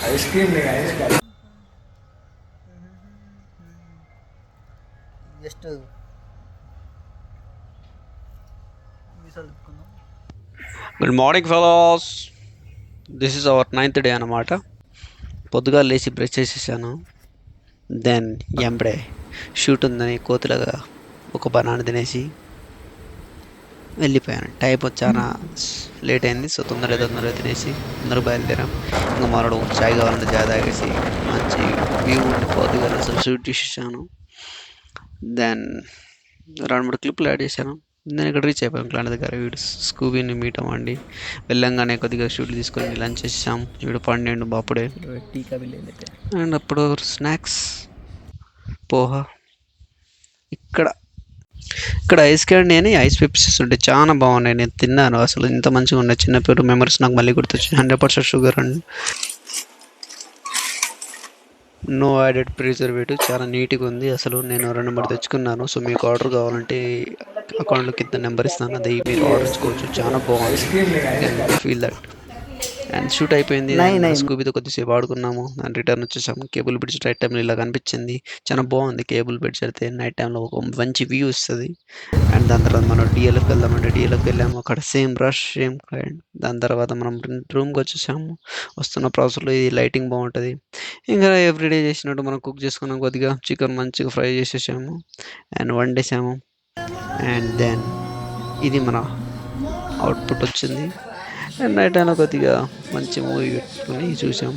Ice cream just మీసాలు తిప్పుకుందాం. Good morning fellows. This is our 9th day అన్నమాట. పొద్దుగా లేచి బ్రష్ చేసేసాను. దెన్ ఎంబడే షూట్ ఉందని కోతులాగా ఒక బనానా తినేసి వెళ్ళిపోయాను. టైం చాలా లేట్ అయింది. సో తొందరగా తినేసి తొందరగా బయలుదేరాం. ఇంకా మరో చాయ్ కావాలంటే చాయ్ తాగేసి మంచి వ్యూ ఉండి పొద్దుగా అసలు షూట్ చేసేసాను. దెన్ 2-3 క్లిప్లు యాడ్ చేశాను. నేను ఇక్కడ రీచ్ అయిపోయాను క్లయింట్ దగ్గర. వీడు స్కూబీని మీట్ అవ్వండి. వెళ్ళంగానే కొద్దిగా షూట్లు తీసుకొని లంచ్ చేసాం. వీడు 12 బాపుడే. టీ కవి లేక అండ్ అప్పుడు స్నాక్స్ పోహా. ఇక్కడ ఇక్కడ ఐస్ క్యాండీ అని ఐస్ పెప్సీస్ ఉంటాయి, చాలా బాగున్నాయి. నేను తిన్నాను, అసలు ఇంత మంచిగా ఉన్నాయి. చిన్నప్పుడు మెమరీస్ నాకు మళ్ళీ గుర్తొచ్చాయి. 100% షుగర్ అండి, నో యాడెడ్ ప్రిజర్వేటివ్. చాలా నీట్గా ఉంది. అసలు నేను 2-3 తెచ్చుకున్నాను. సో మీకు ఆర్డర్ కావాలంటే అకౌంట్లో కింద నెంబర్ ఇస్తాను, అది మీరు ఆర్డర్ ఇచ్చుకోవచ్చు. చాలా బాగుంది. Feel that. అండ్ షూట్ అయిపోయింది. స్కూబీతో కొద్దిసేపు ఆడుకున్నాము. అండ్ రిటర్న్ వచ్చేసాము. కేబుల్ బ్రిడ్జ్ నైట్ టైంలో ఇలా కనిపించింది, చాలా బాగుంది. కేబుల్ బ్రిడ్జ్ అయితే నైట్ టైంలో ఒక మంచి వ్యూ ఇస్తుంది. అండ్ దాని తర్వాత మనం డిఎల్ఎఫ్ వెళ్దామంటే డిఎల్ఎఫ్ వెళ్ళాము. అక్కడ సేమ్ రష్ సేమ్ క్లయింట్. దాని తర్వాత మనం రూమ్కి వచ్చేసాము. వస్తున్న ప్రాసెస్లో ఇది లైటింగ్ బాగుంటుంది. ఇంకా ఎవ్రీడే చేసినట్టు మనం కుక్ చేసుకున్నాం. కొద్దిగా చికెన్ మంచిగా ఫ్రై చేసేసాము అండ్ వండేసాము. అండ్ దెన్ ఇది మన అవుట్పుట్ వచ్చింది. అండ్ నైట్ అయినా కొద్దిగా మంచి మూవీ పెట్టుకుని చూసాం.